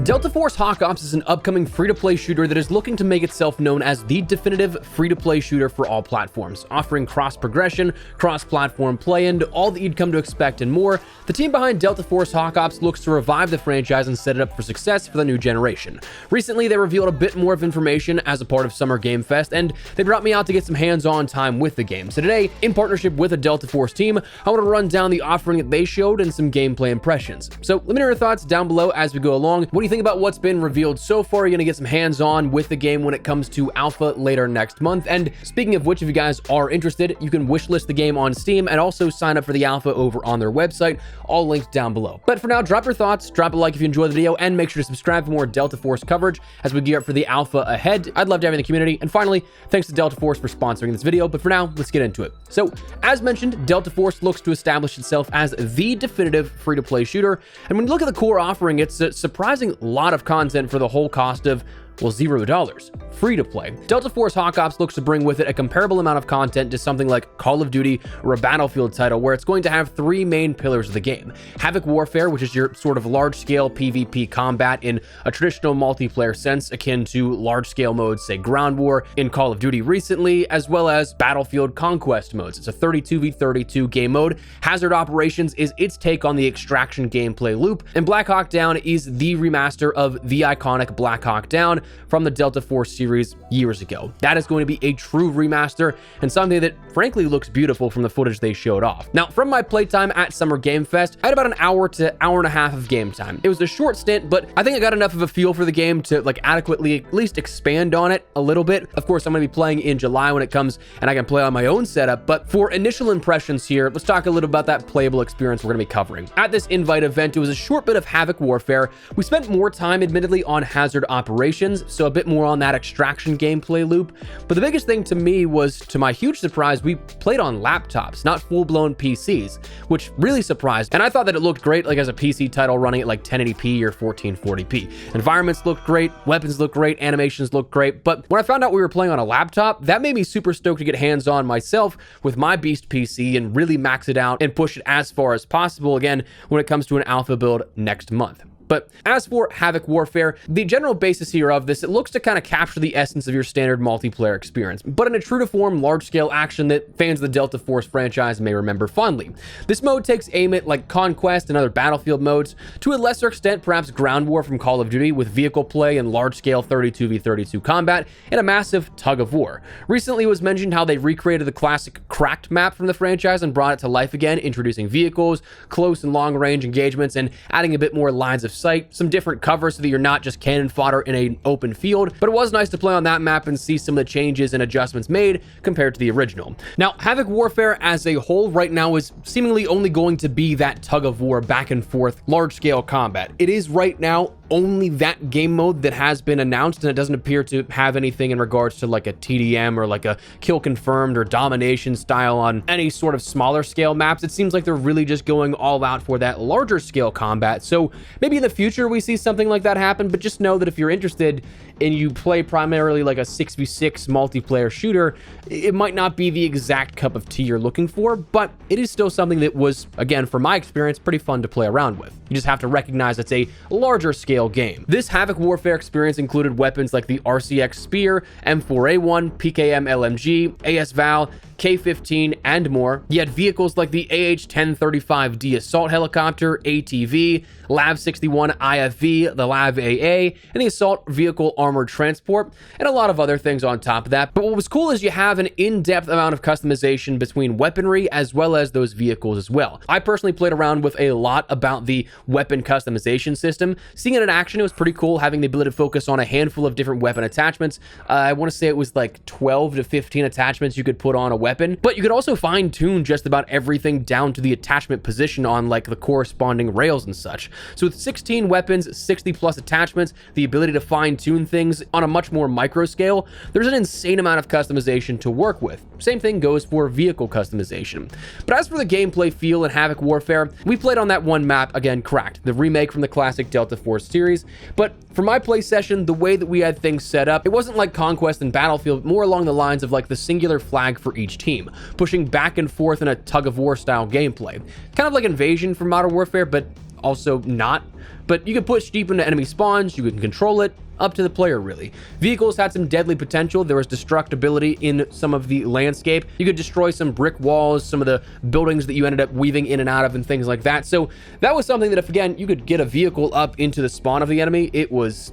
Delta Force Hawkops is an upcoming free-to-play shooter that is looking to make itself known as the definitive free-to-play shooter for all platforms, offering cross-progression, cross-platform play, and all that you'd come to expect and more. The team behind Delta Force Hawkops looks to revive the franchise and set it up for success for the new generation. Recently, they revealed a bit more of information as a part of Summer Game Fest, and they brought me out to get some hands-on time with the game. So today, in partnership with the Delta Force team, I want to run down the offering that they showed and some gameplay impressions. So let me know your thoughts down below as we go along. What do you think about what's been revealed so far? You're going to get some hands-on with the game when it comes to alpha later next month. And speaking of which, if you guys are interested, you can wishlist the game on Steam and also sign up for the alpha over on their website, all linked down below. But for now, drop your thoughts, drop a like if you enjoyed the video, and make sure to subscribe for more Delta Force coverage as we gear up for the alpha ahead. I'd love to have you in the community. And finally, thanks to Delta Force for sponsoring this video. But for now, let's get into it. So as mentioned, Delta Force looks to establish itself as the definitive free-to-play shooter. And when you look at the core offering, it's a surprising lot of content for the whole cost of, well, $0. Free to play. Delta Force Hawkops looks to bring with it a comparable amount of content to something like Call of Duty or a Battlefield title, where it's going to have three main pillars of the game. Havoc Warfare, which is your sort of large-scale PvP combat in a traditional multiplayer sense, akin to large-scale modes, say Ground War in Call of Duty recently, as well as Battlefield Conquest modes. It's a 32v32 game mode. Hazard Operations is its take on the extraction gameplay loop, and Black Hawk Down is the remaster of the iconic Black Hawk Down from the Delta Force series years ago. That is going to be a true remaster and something that frankly looks beautiful from the footage they showed off. Now, from my playtime at Summer Game Fest, I had about an hour to hour and a half of game time. It was a short stint, but I think I got enough of a feel for the game to like adequately at least expand on it a little bit. Of course, I'm going to be playing in July when it comes and I can play on my own setup, but for initial impressions here, let's talk a little about that playable experience we're going to be covering. At this invite event, it was a short bit of Havoc Warfare. We spent more time admittedly on Hazard Operations, so a bit more on that extraction gameplay loop. But the biggest thing to me was, to my huge surprise, we played on laptops, not full-blown PCs, which really surprised. And I thought that it looked great, like as a PC title running at like 1080p or 1440p. Environments looked great, weapons looked great, animations looked great. But when I found out we were playing on a laptop, that made me super stoked to get hands-on myself with my beast PC and really max it out and push it as far as possible, again, when it comes to an alpha build next month. But as for Havoc Warfare, the general basis here of this, it looks to kind of capture the essence of your standard multiplayer experience, but in a true-to-form, large-scale action that fans of the Delta Force franchise may remember fondly. This mode takes aim at like Conquest and other Battlefield modes, to a lesser extent perhaps Ground War from Call of Duty, with vehicle play and large-scale 32v32 combat, and a massive tug-of-war. Recently it was mentioned how they recreated the classic Cracked map from the franchise and brought it to life again, introducing vehicles, close and long-range engagements, and adding a bit more lines of sight, some different cover so that you're not just cannon fodder in an open field. But it was nice to play on that map and see some of the changes and adjustments made compared to the original. Now, Havoc Warfare as a whole right now is seemingly only going to be that tug of war back and forth large scale combat. It is right now only that game mode that has been announced, and it doesn't appear to have anything in regards to like a TDM or like a kill confirmed or domination style on any sort of smaller scale maps. It seems like they're really just going all out for that larger scale combat. So maybe in the future we see something like that happen, but just know that if you're interested and you play primarily like a 6v6 multiplayer shooter, it might not be the exact cup of tea you're looking for, but it is still something that was, again, from my experience, pretty fun to play around with. You just have to recognize it's a larger scale game. This Havoc Warfare experience included weapons like the RCX Spear, M4A1, PKM LMG, AS Val, K-15, and more. You had vehicles like the AH-1035D assault helicopter, ATV, LAV-61 IFV, the LAV-AA, and the assault vehicle armored transport, and a lot of other things on top of that. But what was cool is you have an in-depth amount of customization between weaponry as well as those vehicles as well. I personally played around with a lot about the weapon customization system. Seeing it in action, it was pretty cool, having the ability to focus on a handful of different weapon attachments. I want to say it was like 12 to 15 attachments you could put on a weapon, but you could also fine-tune just about everything down to the attachment position on like the corresponding rails and such. So with 16 weapons, 60 plus attachments, the ability to fine-tune things on a much more micro scale, there's an insane amount of customization to work with. Same thing goes for vehicle customization. But as for the gameplay feel in Havoc Warfare, we played on that one map, again, Cracked, the remake from the classic Delta Force series. But for my play session, the way that we had things set up, it wasn't like Conquest and Battlefield, more along the lines of like the singular flag for each team, pushing back and forth in a tug-of-war style gameplay. Kind of like Invasion from Modern Warfare, but also not. But you can push deep into enemy spawns, you can control it, up to the player really. Vehicles had some deadly potential. There was destructibility in some of the landscape. You could destroy some brick walls, some of the buildings that you ended up weaving in and out of and things like that. So that was something that if, again, you could get a vehicle up into the spawn of the enemy, it was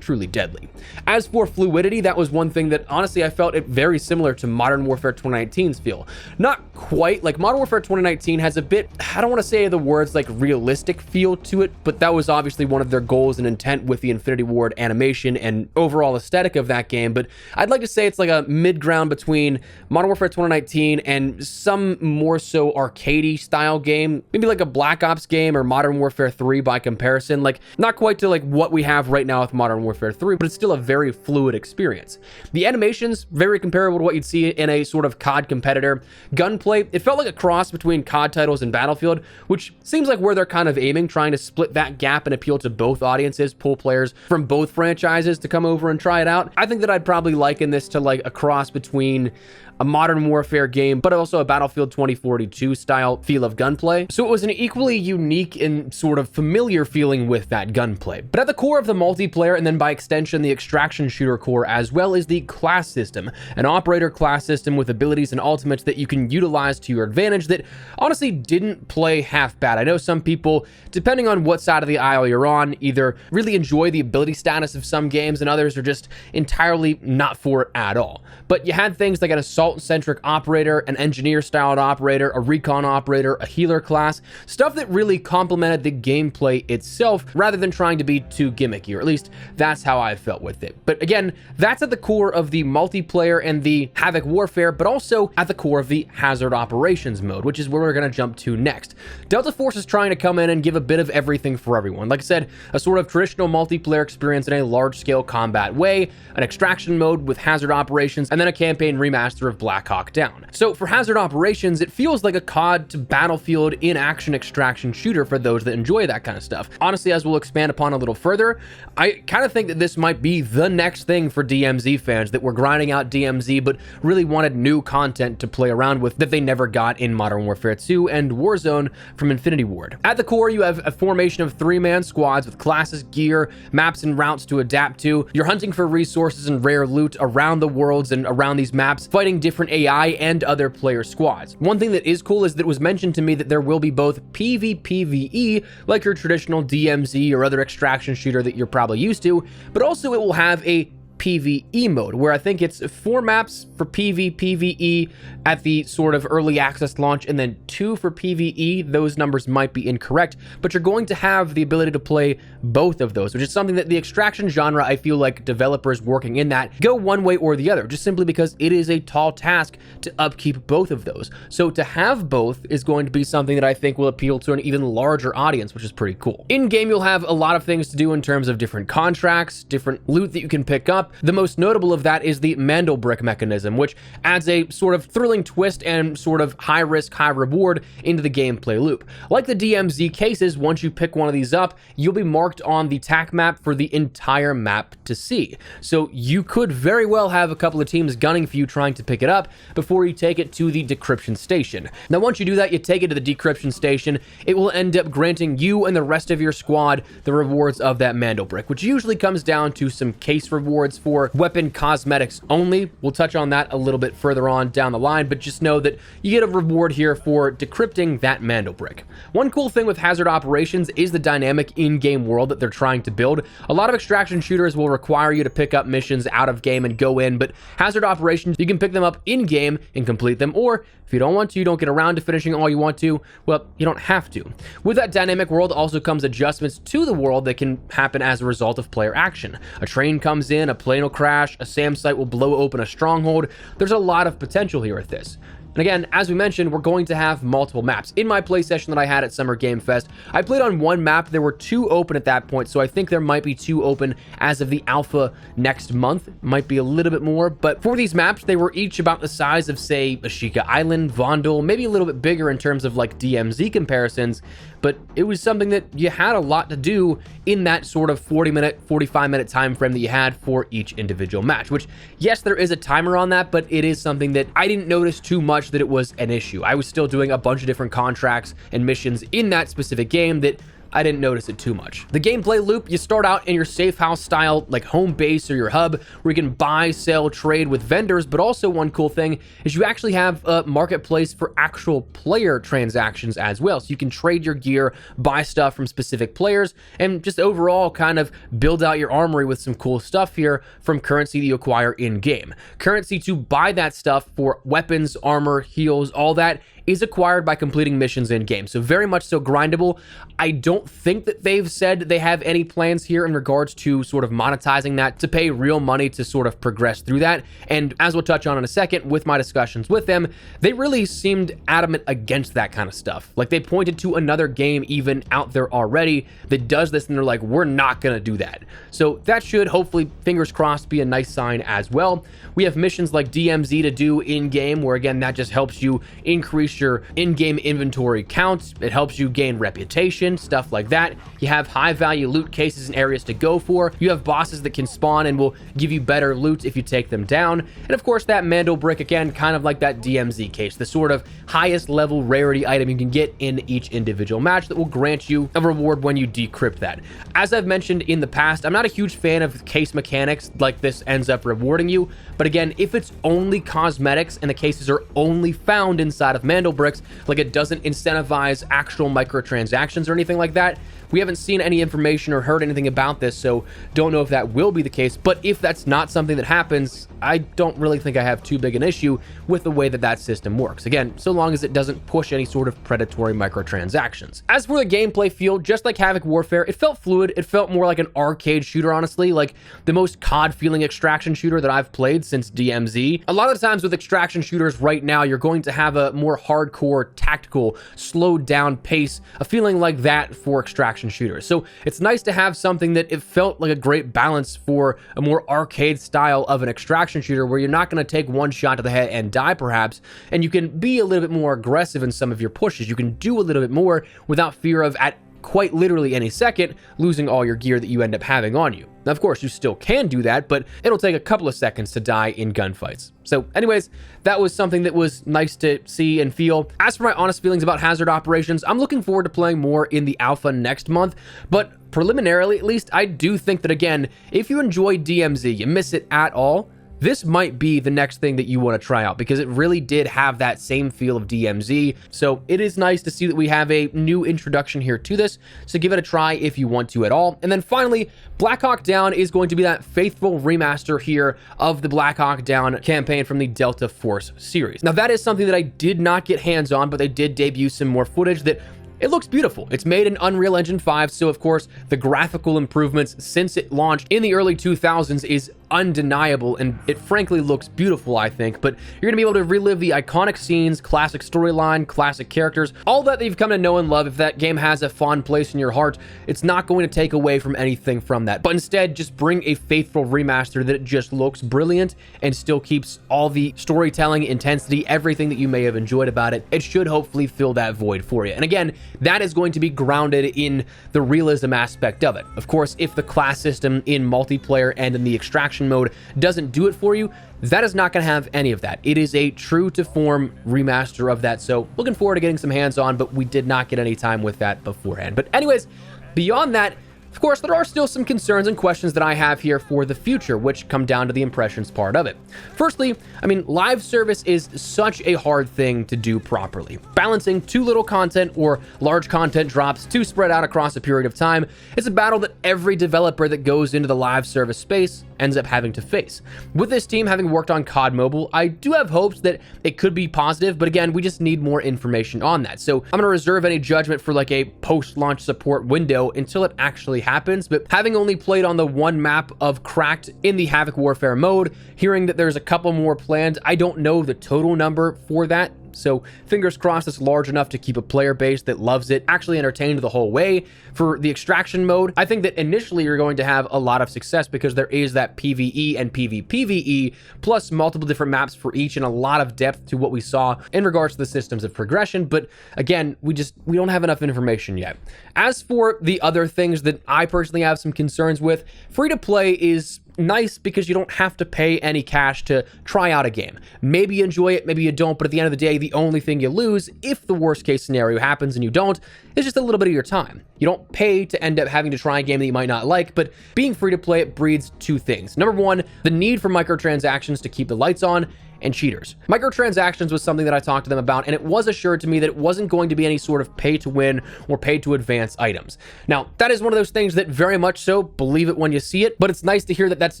truly deadly. As for fluidity, that was one thing that honestly I felt it very similar to Modern Warfare 2019's feel. Not quite, like Modern Warfare 2019 has a bit, I don't want to say the words like realistic feel to it, but that was obviously one of their goals and intent with the Infinity Ward animation and overall aesthetic of that game. But I'd like to say it's like a mid-ground between Modern Warfare 2019 and some more so arcadey style game, maybe like a Black Ops game or Modern Warfare 3 by comparison. Like not quite to like what we have right now with Modern Warfare 3, but it's still a very fluid experience. The animations, very comparable to what you'd see in a sort of COD competitor. Gunplay, it felt like a cross between COD titles and Battlefield, which seems like where they're kind of aiming, trying to split that gap and appeal to both audiences, pull players from both franchises to come over and try it out. I think that I'd probably liken this to like a cross between a Modern Warfare game, but also a Battlefield 2042 style feel of gunplay. So it was an equally unique and sort of familiar feeling with that gunplay. But at the core of the multiplayer, and then by extension, the extraction shooter core, as well is the class system, an operator class system with abilities and ultimates that you can utilize to your advantage that honestly didn't play half bad. I know some people, depending on what side of the aisle you're on, either really enjoy the ability status of some games and others are just entirely not for it at all. But you had things like an assault-centric operator, an engineer-styled operator, a recon operator, a healer class, stuff that really complemented the gameplay itself rather than trying to be too gimmicky, or at least that's how I felt with it. But again, that's at the core of the multiplayer and the Havoc warfare, but also at the core of the hazard operations mode, which is where we're going to jump to next. Delta Force is trying to come in and give a bit of everything for everyone. Like I said, a sort of traditional multiplayer experience in a large-scale combat way, an extraction mode with hazard operations, and then a campaign remaster of Black Hawk Down. So for hazard operations, it feels like a COD to Battlefield in-action extraction shooter for those that enjoy that kind of stuff. Honestly, as we'll expand upon a little further, I kind of think that this might be the next thing for DMZ fans that were grinding out DMZ but really wanted new content to play around with that they never got in Modern Warfare 2 and Warzone from Infinity Ward. At the core, you have a formation of 3-man squads with classes, gear, maps, and routes to adapt to. You're hunting for resources and rare loot around the worlds and around these maps, fighting different AI and other player squads. One thing that is cool is that it was mentioned to me that there will be both PvPvE, like your traditional DMZ or other extraction shooter that you're probably used to, but also it will have a PvE mode, where I think it's 4 maps for PvPvE at the sort of early access launch, and then 2 for PvE. Those numbers might be incorrect, but you're going to have the ability to play both of those, which is something that the extraction genre, I feel like developers working in that go one way or the other, just simply because it is a tall task to upkeep both of those. So to have both is going to be something that I think will appeal to an even larger audience, which is pretty cool. In-game, you'll have a lot of things to do in terms of different contracts, different loot that you can pick up. The most notable of that is the Mandelbrick mechanism, which adds a sort of thrilling twist and sort of high risk, high reward into the gameplay loop. Like the DMZ cases, once you pick one of these up, you'll be marked on the TAC map for the entire map to see. So you could very well have a couple of teams gunning for you trying to pick it up before you take it to the decryption station. Now, once you do that, you take it to the decryption station. It will end up granting you and the rest of your squad the rewards of that Mandelbrick, which usually comes down to some case rewards for weapon cosmetics only. We'll touch on that a little bit further on down the line, but just know that you get a reward here for decrypting that Mandelbrick. One cool thing with hazard operations is the dynamic in-game world that they're trying to build. A lot of extraction shooters will require you to pick up missions out of game and go in, but hazard operations, you can pick them up in-game and complete them, or if you don't want to, you don't get around to finishing all you want to, well, you don't have to. With that dynamic world also comes adjustments to the world that can happen as a result of player action. A train comes in, a plane will crash, a SAM site will blow open a stronghold. There's a lot of potential here with this. And again, as we mentioned, we're going to have multiple maps. In my play session that I had at Summer Game Fest, I played on 1 map. There were 2 open at that point, so I think there might be 2 open as of the alpha next month. Might be a little bit more, but for these maps, they were each about the size of, say, Ashika Island, Vondel, maybe a little bit bigger in terms of like DMZ comparisons, but it was something that you had a lot to do in that sort of 40-minute, 45-minute time frame that you had for each individual match, which, yes, there is a timer on that, but it is something that I didn't notice too much that it was an issue. I was still doing a bunch of different contracts and missions in that specific game that I didn't notice it too much. The gameplay loop, you start out in your safe house style, like home base or your hub, where you can buy, sell, trade with vendors, but also one cool thing is you actually have a marketplace for actual player transactions as well. So you can trade your gear, buy stuff from specific players, and just overall kind of build out your armory with some cool stuff here from currency that you acquire in-game. Currency to buy that stuff for weapons, armor, heals, all that is acquired by completing missions in-game. So very much so grindable. I don't think that they've said they have any plans here in regards to sort of monetizing that to pay real money to sort of progress through that. And as we'll touch on in a second with my discussions with them, they really seemed adamant against that kind of stuff. Like they pointed to another game even out there already that does this and they're like, we're not gonna do that. So that should hopefully, fingers crossed, be a nice sign as well. We have missions like DMZ to do in-game, where again, that just helps you increase your in-game inventory count. It helps you gain reputation, stuff like that. You have high-value loot cases and areas to go for. You have bosses that can spawn and will give you better loot if you take them down. And of course, that Mando brick, again, kind of like that DMZ case, the sort of highest level rarity item you can get in each individual match that will grant you a reward when you decrypt that. As I've mentioned in the past, I'm not a huge fan of case mechanics like this ends up rewarding you, but again, if it's only cosmetics and the cases are only found inside of Mando bricks, like it doesn't incentivize actual microtransactions or anything like that. We haven't seen any information or heard anything about this, so don't know if that will be the case. But if that's not something that happens, I don't really think I have too big an issue with the way that that system works. Again, so long as it doesn't push any sort of predatory microtransactions. As for the gameplay feel, just like Havoc Warfare, it felt fluid. It felt more like an arcade shooter, honestly, like the most COD feeling extraction shooter that I've played since DMZ. A lot of the times with extraction shooters right now, you're going to have a more hardcore, tactical, slowed down pace, a feeling like that for extraction shooters. So it's nice to have something that it felt like a great balance for a more arcade style of an extraction shooter where you're not going to take one shot to the head and die perhaps, and you can be a little bit more aggressive in some of your pushes. You can do a little bit more without fear of at quite literally any second losing all your gear that you end up having on you. Now, of course, you still can do that, but it'll take a couple of seconds to die in gunfights. So anyways, that was something that was nice to see and feel. As for my honest feelings about Hazard Operations, I'm looking forward to playing more in the alpha next month, but preliminarily, at least, I do think that, again, if you enjoy DMZ, you miss it at all, this might be the next thing that you want to try out because it really did have that same feel of DMZ. So it is nice to see that we have a new introduction here to this. So give it a try if you want to at all. And then finally, Black Hawk Down is going to be that faithful remaster here of the Black Hawk Down campaign from the Delta Force series. Now that is something that I did not get hands on, but they did debut some more footage that it looks beautiful. It's made in Unreal Engine 5, so of course, the graphical improvements since it launched in the early 2000s is undeniable, and it frankly looks beautiful, I think. But you're gonna be able to relive the iconic scenes, classic storyline, classic characters, all that you've come to know and love. If that game has a fond place in your heart, it's not going to take away from anything from that, but instead just bring a faithful remaster that it just looks brilliant and still keeps all the storytelling, intensity, everything that you may have enjoyed about it. It should hopefully fill that void for you. And again, that is going to be grounded in the realism aspect of it. Of course, if the class system in multiplayer and in the extraction mode doesn't do it for you, that is not going to have any of that. It is a true to form remaster of that. So looking forward to getting some hands on, but we did not get any time with that beforehand. But anyways, beyond that, of course, there are still some concerns and questions that I have here for the future, which come down to the impressions part of it. Firstly, I mean, live service is such a hard thing to do properly. Balancing too little content or large content drops too spread out across a period of time is a battle that every developer that goes into the live service space ends up having to face. With this team having worked on COD Mobile, I do have hopes that it could be positive, but again, we just need more information on that. So I'm gonna reserve any judgment for like a post-launch support window until it actually happens. But having only played on the one map of Cracked in the Havoc Warfare mode, hearing that there's a couple more planned, I don't know the total number for that. So fingers crossed it's large enough to keep a player base that loves it actually entertained the whole way. For the extraction mode, I think that initially you're going to have a lot of success because there is that PvE and PvPvE plus multiple different maps for each and a lot of depth to what we saw in regards to the systems of progression. But again, we don't have enough information yet. As for the other things that I personally have some concerns with, free to play is nice because you don't have to pay any cash to try out a game. Maybe you enjoy it, maybe you don't, but at the end of the day, the only thing you lose, if the worst case scenario happens and you don't, is just a little bit of your time. You don't pay to end up having to try a game that you might not like, but being free to play, it breeds two things. Number one, the need for microtransactions to keep the lights on, and cheaters. Microtransactions was something that I talked to them about, and it was assured to me that it wasn't going to be any sort of pay to win or pay to advance items. Now, that is one of those things that very much so, believe it when you see it, but it's nice to hear that that's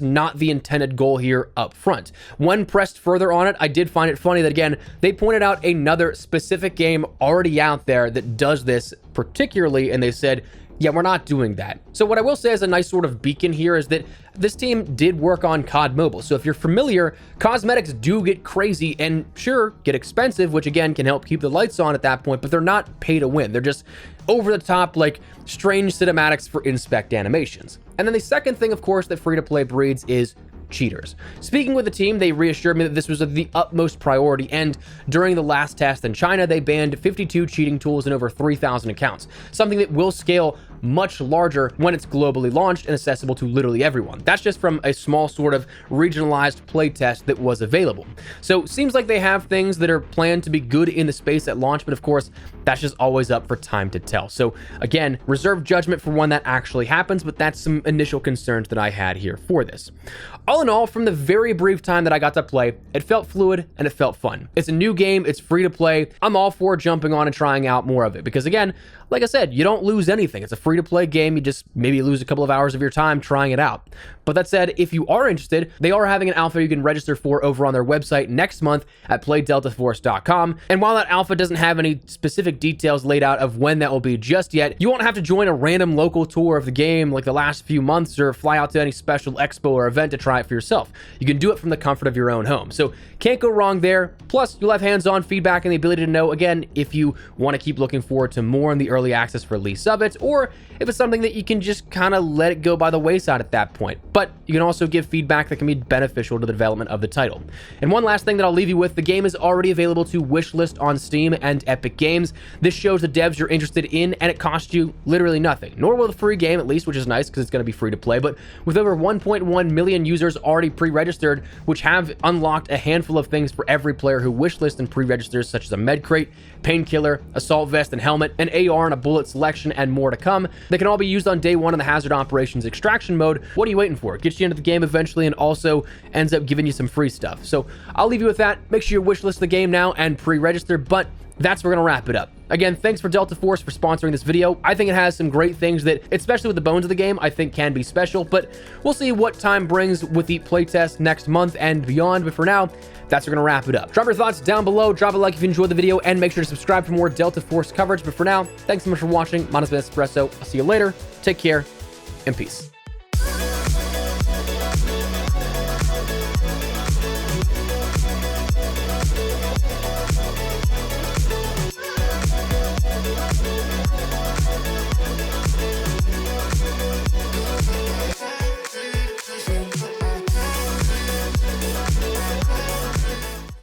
not the intended goal here up front. When pressed further on it, I did find it funny that, again, they pointed out another specific game already out there that does this particularly, and they said, yeah, we're not doing that. So what I will say as a nice sort of beacon here is that this team did work on COD Mobile. So if you're familiar, cosmetics do get crazy and sure, get expensive, which again can help keep the lights on at that point, but they're not pay to win. They're just over the top, like strange cinematics for inspect animations. And then the second thing, of course, that free-to-play breeds is cheaters. Speaking with the team, they reassured me that this was of the utmost priority, and during the last test in China, they banned 52 cheating tools in over 3,000 accounts, something that will scale much larger when it's globally launched and accessible to literally everyone. That's just from a small sort of regionalized playtest that was available. So seems like they have things that are planned to be good in the space at launch, but of course, that's just always up for time to tell. So again, reserve judgment for when that actually happens, but that's some initial concerns that I had here for this. All in all, from the very brief time that I got to play, it felt fluid and it felt fun. It's a new game, it's free to play. I'm all for jumping on and trying out more of it because again, like I said, you don't lose anything. It's a free to play game. You just maybe lose a couple of hours of your time trying it out. But that said, if you are interested, they are having an alpha you can register for over on their website next month at playdeltaforce.com. And while that alpha doesn't have any specific details laid out of when that will be just yet, you won't have to join a random local tour of the game like the last few months or fly out to any special expo or event to try it for yourself. You can do it from the comfort of your own home. So can't go wrong there. Plus, you'll have hands-on feedback and the ability to know, again, if you want to keep looking forward to more in the early access release of it, or if it's something that you can just kind of let it go by the wayside at that point. But you can also give feedback that can be beneficial to the development of the title. And one last thing that I'll leave you with, the game is already available to Wishlist on Steam and Epic Games. This shows the devs you're interested in, and it costs you literally nothing. Nor will the free game, at least, which is nice because it's going to be free to play, but with over 1.1 million users already pre-registered, which have unlocked a handful of things for every player who wishlist and pre-registers, such as a med crate, painkiller, assault vest and helmet, an AR and a bullet selection, and more to come. They can all be used on day one in the hazard operations extraction mode. What are you waiting for? It gets you into the game eventually and also ends up giving you some free stuff. So I'll leave you with that. Make sure you wishlist the game now and pre-register, but that's where we're going to wrap it up. Again, thanks for Delta Force for sponsoring this video. I think it has some great things that, especially with the bones of the game, I think can be special, but we'll see what time brings with the playtest next month and beyond. But for now, that's where we're going to wrap it up. Drop your thoughts down below, drop a like if you enjoyed the video, and make sure to subscribe for more Delta Force coverage. But for now, thanks so much for watching. My name is Espresso. I'll see you later. Take care, and peace.